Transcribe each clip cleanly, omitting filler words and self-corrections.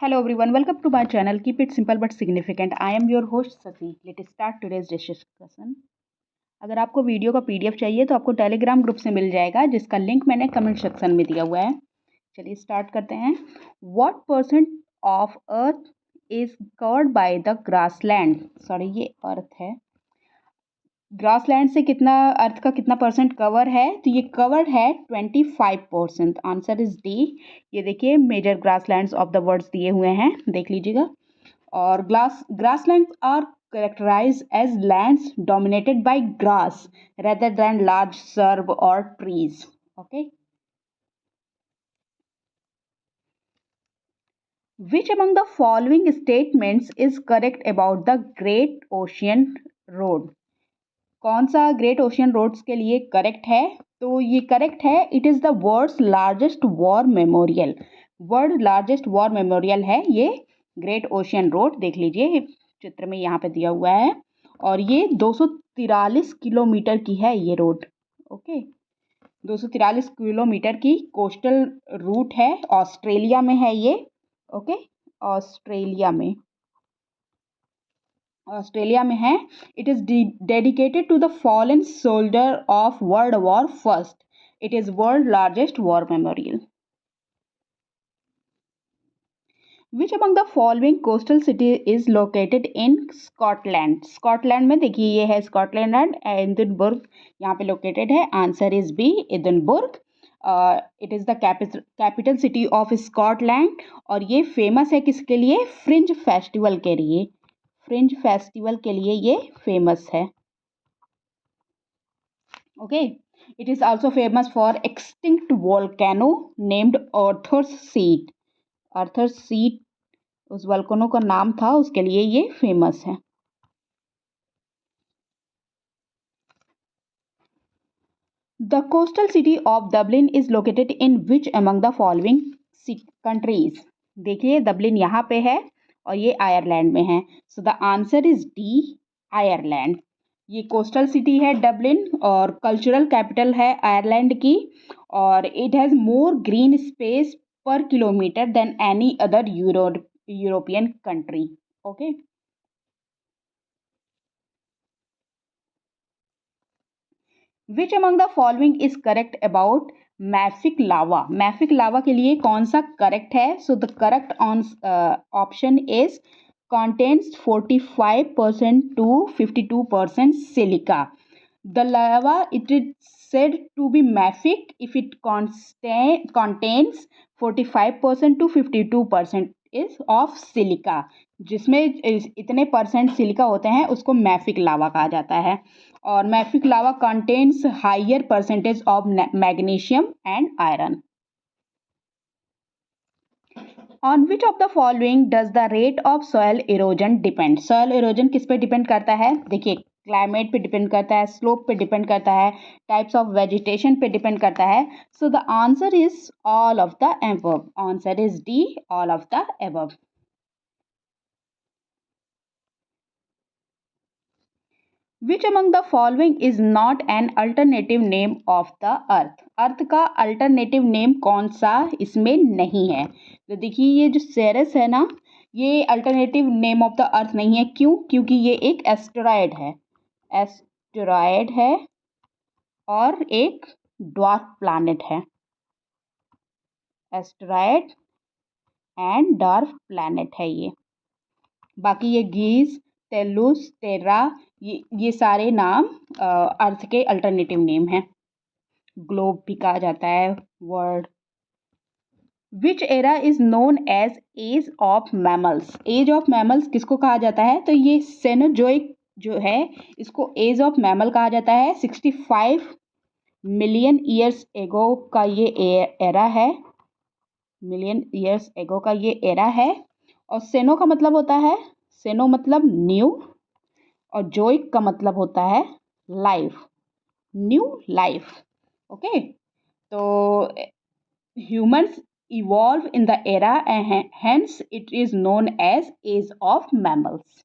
Hello everyone, welcome to my channel. Keep it simple but significant. I am your host Sasi. Let's start today's discussion. अगर आपको video का PDF चाहिए तो आपको Telegram group से मिल जाएगा, जिसका लिंक मैंने कमेंट सेक्शन में दिया हुआ है. चलिए स्टार्ट करते हैं. What percent of Earth is covered by the grassland? Sorry, ये अर्थ है. ग्रासलैंड से कितना, अर्थ का कितना परसेंट कवर है? तो ये कवर है 25%. Answer is D. ये देखिए major grasslands of the world दिए हुए हैं, देख लीजिएगा. और grasslands are characterized as lands dominated by grass rather than large shrub or trees. Okay. Which among the following statements is correct about the Great Ocean Road? कौन सा great ocean roads के लिए करेक्ट है? तो ये correct है. It is the world's largest war memorial. World largest war memorial है ये ग्रेट ओशियन रोड. देख लीजिए चित्र में यहाँ पे दिया हुआ है. और ये 243 किलोमीटर की है ये रोड. ओके, 243 किलोमीटर की कोस्टल रूट है. ऑस्ट्रेलिया में है ये. ओके, ऑस्ट्रेलिया में है. It is dedicated to the fallen soldier of World War first. It is world largest war memorial. Which among the following coastal city is located in Scotland? Scotland में देखिए ये है Scotland and Edinburgh यहाँ पे located है. Answer is B, Edinburgh. It is the capital city of Scotland. और ये famous है किसके लिए? फ्रिंज फेस्टिवल के लिए. फ्रिंज फेस्टिवल के लिए ये फेमस है. Okay, it is also famous for extinct volcano named Arthur's Seat. Arthur's Seat उस वोल्केनो का नाम था, उसके लिए ये फेमस है. The coastal city of Dublin is located in which among the following countries? देखिए डबलिन यहाँ पे है और ये आयरलैंड में है. So the answer is D, Ireland. ये कोस्टल सिटी है डबलिन और कल्चरल कैपिटल है आयरलैंड की. और it has more green space per kilometre than any other European country. Okay, which among the following is correct about mafic lava? Mafic lava के लिए कौन सा करेक्ट है? So the correct option is contains 45% to 52% silica. The lava, it is said to be mafic if it contains 45% to 52% is of silica. जिसमें इतने percent silica होते हैं उसको मैफिक लावा कहा जाता है. और mafic lava contains higher percentage of magnesium and iron. On which of the following does the rate of soil erosion depend? Soil erosion किस पे डिपेंड करता है? देखिए क्लाइमेट पे डिपेंड करता है, स्लोप पे डिपेंड करता है, टाइप्स ऑफ वेजिटेशन पे डिपेंड करता है. So the answer is all of the above. Answer is D, all of the above. Which among the following is not an alternative name of the earth? अर्थ का alternative name कौन सा इसमें नहीं है? तो देखिए ये जो सेरस है ना, ये alternative name of the earth नहीं है. क्यों? क्योंकि ये एक एस्टेरॉयड है. एस्टेरॉयड है और एक ड्वार्फ प्लैनेट है. एस्टेरॉयड एंड ड्वार्फ प्लैनेट है ये. बाकी ये गीज, टेलुस, टेरा, ये सारे नाम अर्थ के अल्टरनेटिव नेम हैं. ग्लोब भी कहा जाता है, world. Which era is known as age of mammals? Age of mammals किसको कहा जाता है? तो ये सेनोजोइक जो है इसको एज ऑफ मैमल कहा जाता है. 65 मिलियन ईयर्स एगो का ये एरा है. मिलियन ईयर्स एगो का ये एरा है. और सेनो का मतलब होता है, सेनो मतलब न्यू, और जोइक का मतलब होता है लाइफ, न्यू लाइफ. ओके, तो humans evolve in the era and hence it is known as age of mammals.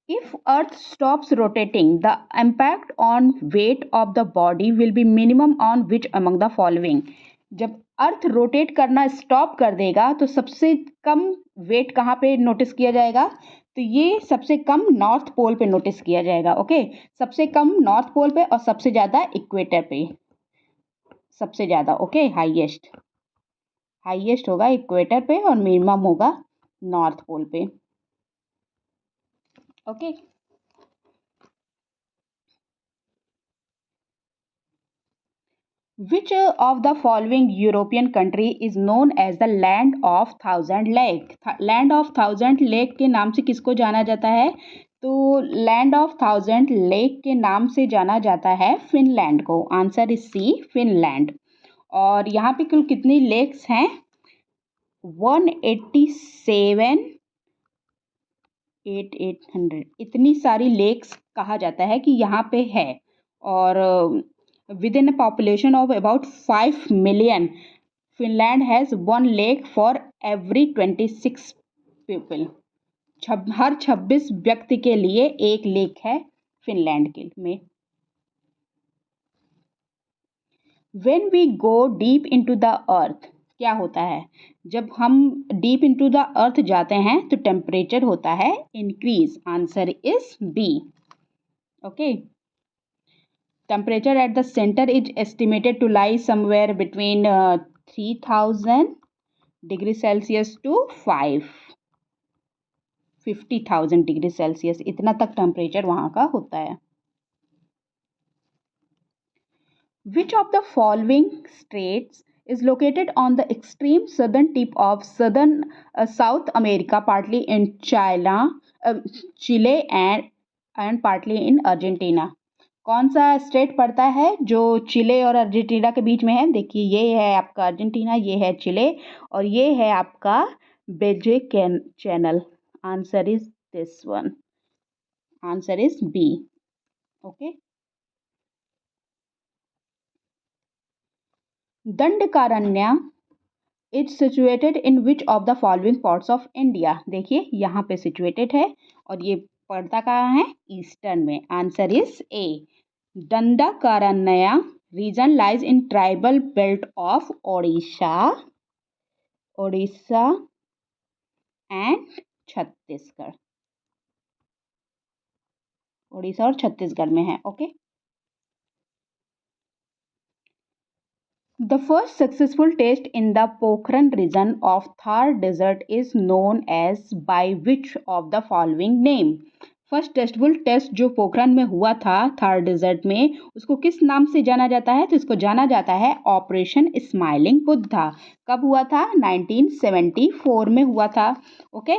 If Earth stops rotating, the impact on weight of the body will be minimum on which among the following? जब earth rotate करना stop कर देगा तो सबसे कम wait कहाँ पे notice किया जाएगा? तो ये सबसे कम नॉर्थ पोल पे नोटिस किया जाएगा। ओके, सबसे कम नॉर्थ पोल पे और सबसे ज़्यादा इक्वेटर पे, सबसे ज़्यादा। ओके, हाईएस्ट हाईएस्ट होगा इक्वेटर पे और मिनिमम होगा नॉर्थ पोल पे। Okay, Which of the following European country is known as the Land of Thousand Lake? Land of Thousand Lake के नाम से किसको जाना जाता है? तो लैंड ऑफ थाउजेंड लेक के नाम से जाना जाता है फिनलैंड को। Answer is C, Finland. और यहाँ पे कुल कितनी लेक्स हैं? 187 800 इतनी सारी लेक्स कहा जाता है कि यहाँ पे है। और within a population of about 5 million, Finland has one lake for every 26 people. हर 26 व्यक्ति के लिए एक लेक है फिनलैंड के में। When we go deep into the earth, क्या होता है? जब हम डीप इंटू द अर्थ जाते हैं तो टेम्परेचर होता है increase. Answer is B. Okay, temperature at the center is estimated to lie somewhere between 3000 degree Celsius to 50,000 degree Celsius, इतना तक टेम्परेचर वहाँ का होता है। Which of the following states is located on the extreme southern tip of South America, partly in Chile and partly in Argentina? कौन सा state पड़ता है जो चिले और अर्जेंटीना के बीच में है? देखिए, ये है आपका अर्जेंटीना, ये है चिले और ये है आपका बेजे channel. Answer is this one. Answer is B. Okay, Dandakaranya is situated in which of the following parts of India? देखिए, यहाँ पे सिचुएटेड है और ये पड़ता कहाँ है? ईस्टर्न में। Answer is a. Dandakaranya region lies in tribal belt of Odisha and Chhattisgarh. Orissa और छत्तीसगढ़ में है। Okay, The first successful test in the Pokhran region of Thar Desert is known as by which of the following name? First टेस्टफुल test जो पोखरन में हुआ था Thar desert में, उसको किस नाम से जाना जाता है? तो इसको जाना जाता है ऑपरेशन स्माइलिंग बुद्धा। कब हुआ था? 1974 में हुआ था। ओके,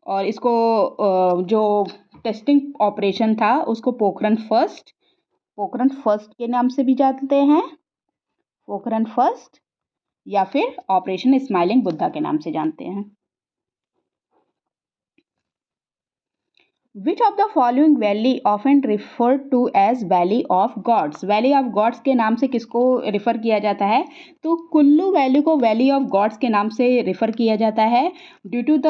और इसको जो टेस्टिंग ऑपरेशन था उसको पोखरन फर्स्ट के नाम से भी जानते हैं, पोखरन फर्स्ट, या फिर ऑपरेशन स्माइलिंग बुद्धा के नाम से जानते हैं। Which of the following valley often referred to as Valley of Gods? Valley of Gods के नाम से किसको रिफर किया जाता है? तो कुल्लू वैली को Valley of Gods के नाम से रिफर किया जाता है due to the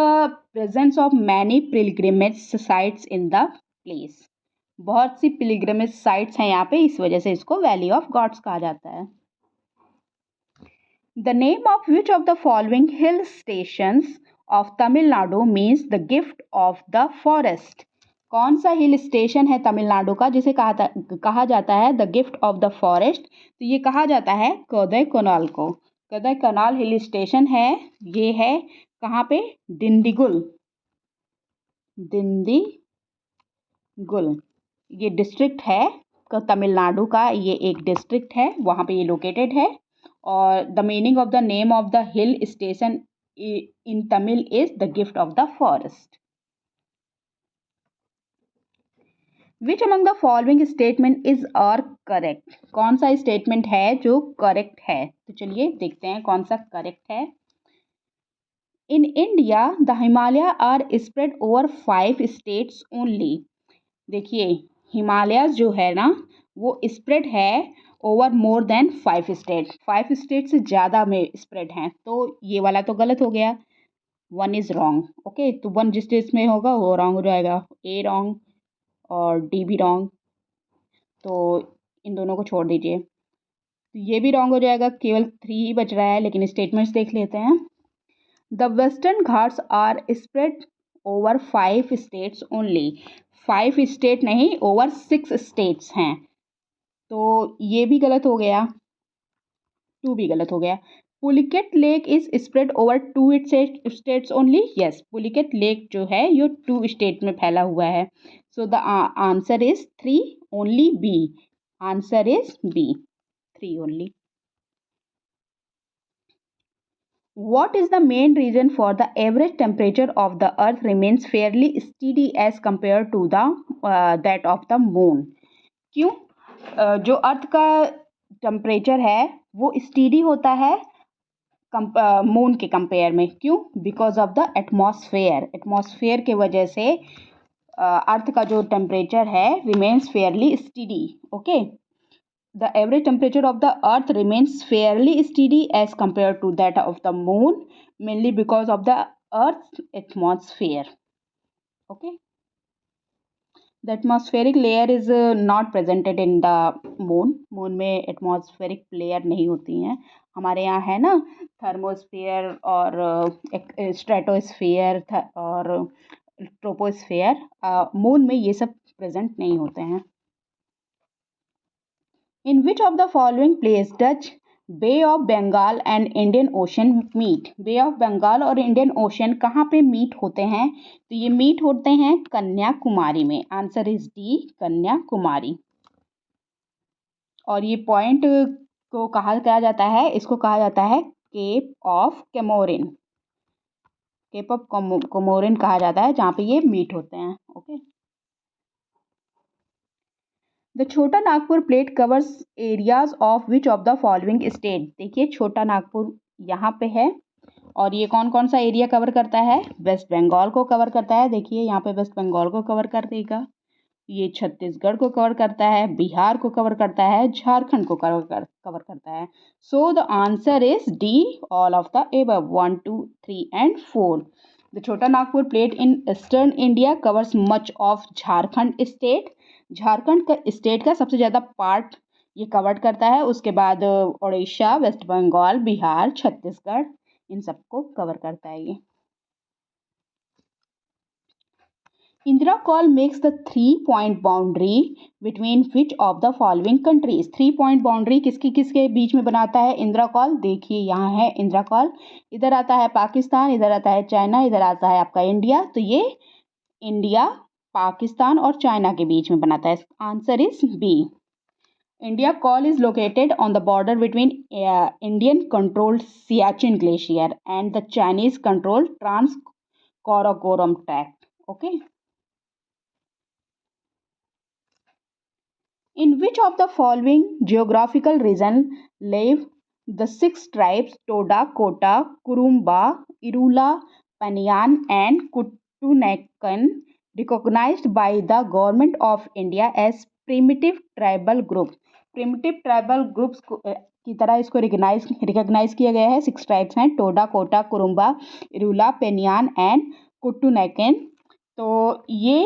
presence of many pilgrimage sites in the place. बहुत सी पिलग्रिमेज साइट्स हैं यहाँ पे, इस वजह से इसको Valley of Gods कहा जाता है। The name of which of the following hill stations of Tamil Nadu means the gift of the forest? कौन सा हिल स्टेशन है तमिलनाडु का जिसे कहा जाता है the gift of the forest? तो ये कहा जाता है कोदई कनाल को। कोदई कनाल हिल स्टेशन है, ये है कहाँ पे? दिंडीगुल ये डिस्ट्रिक्ट है तमिलनाडु का, ये एक डिस्ट्रिक्ट है, वहाँ पे ये लोकेटेड है। और the meaning of the name of the hill station in Tamil is the gift of the forest. Which among the following statement is are correct? कौन सा स्टेटमेंट है जो करेक्ट है? तो चलिए देखते हैं कौन सा करेक्ट है। In India the Himalaya are spread over 5 states only. देखिए, हिमालय जो है ना वो स्प्रेड है over more than 5 state. 5 state से ज़्यादा में स्प्रेड हैं, तो ये वाला तो गलत हो गया, 1 इज़ रॉन्ग। ओके, तो 1 जिस स्टेट में होगा वो रॉन्ग हो जाएगा, ए रॉन्ग और डी भी रॉन्ग, तो इन दोनों को छोड़ दीजिए। तो ये भी रॉन्ग हो जाएगा, केवल 3 ही बच रहा है। लेकिन स्टेटमेंट्स देख लेते हैं। The western Ghats are spread over 5 states only. 5 state नहीं, ओवर 6 स्टेट्स हैं। तो ये भी गलत हो गया, 2 भी गलत हो गया। Pulicat lake is spread over 2 states only. Yes, Pulicat lake जो है ये 2 स्टेट में फैला हुआ है। So the answer is 3 only B. Answer is B, 3 only. What is the main reason for the average temperature of the earth remains fairly steady as compared to the that of the moon? क्यों जो अर्थ का temperature है वो steady होता है moon के compare में? क्यों? Because of the atmosphere. Atmosphere के वजह से अर्थ का जो टेम्परेचर है remains Fairlie steady. Okay, the average temperature of the earth remains fairly steady as compared to that of the moon, mainly because of the earth's atmosphere. Okay, the atmospheric layer is not presented in the moon. moon में atmospheric layer नहीं होती हैं। हमारे यहाँ है ना thermosphere और stratosphere और ट्रोपोस्फेयर। मून में ये सब प्रेजेंट नहीं होते हैं। In which of the following place does Bay of Bengal and Indian Ocean meet? Bay of Bengal और Indian Ocean कहाँ पे मीट होते हैं? तो ये मीट होते हैं कन्याकुमारी में। Answer is D, Kanyakumari. और ये पॉइंट को कहा जाता है, इसको कहा जाता है cape of Comorin. Cape of Comorin कहा जाता है जहाँ पे ये मीट होते हैं। Okay, the Chota Nagpur plate covers areas of which of the following state? देखिए छोटा नागपुर यहाँ पे है और ये कौन कौन सा एरिया कवर करता है? वेस्ट बंगाल को कवर करता है। देखिए यहाँ पे वेस्ट बंगाल को कवर कर देगा, ये छत्तीसगढ़ को कवर करता है, बिहार को कवर करता है, झारखंड को कवर करता है। So the answer is D, all of the above, 1, 2, 3 and 4। The Chota Nagpur plateau in eastern India covers much of Jharkhand state. Jharkhand का स्टेट का सबसे ज़्यादा पार्ट ये कवर करता है। उसके बाद उड़ीसा, वेस्ट बंगाल, बिहार, छत्तीसगढ़, इन सबको कवर करता है ये। Indira call makes the 3-point boundary between which of the following countries? 3-point boundary किसकी किसके बीच में बनाता है इंदिरा कॉल? देखिए यहाँ है इंदिरा कॉल, इधर आता है पाकिस्तान, इधर आता है चाइना, इधर आता है आपका इंडिया। तो ये इंडिया, पाकिस्तान और चाइना के बीच में बनाता है। Answer is B. Indira col is located on the border between Indian controlled Siachen glacier and the Chinese controlled trans Karakoram tract. Okay, in which of the following geographical region live the 6 tribes Toda, Kota, Kurumba, Irula, Paniyan and Kuttunekan recognized by the government of India as primitive tribal groups? primitive tribal groups की तरह इसको recognise किया गया है। 6 tribes हैं, Toda, Kota, Kurumba, Irula, पेनियान and कुट्टूनेकन। तो ये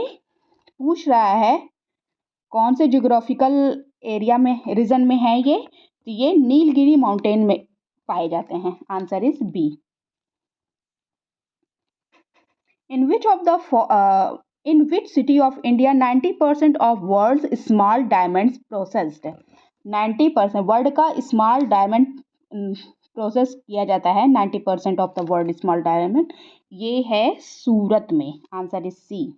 पूछ रहा है कौन से जियोग्राफिकल एरिया में, रीजन में है ये? तो ये नीलगिरी माउंटेन में पाए जाते हैं। Answer is B. In which city of India 90% of world small diamonds processed? 90% world का स्मॉल डायमंड प्रोसेस किया जाता है। 90% of the world small diamond, ये है सूरत में। Answer is C.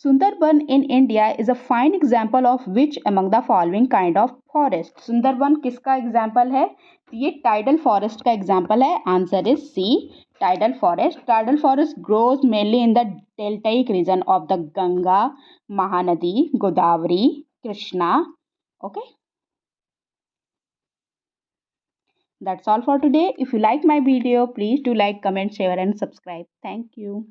Sundarban in India is a fine example of which among the following kind of forest? Sundarban किसका example है? ये टाइडल फॉरेस्ट का एग्जाम्पल है। Answer is C, tidal forest. Tidal forest grows mainly in the deltaic region of the Ganga, Mahanadi, Godavari, Krishna. Okay, that's all for today. If you like my video, please do like, comment, share and subscribe. Thank you.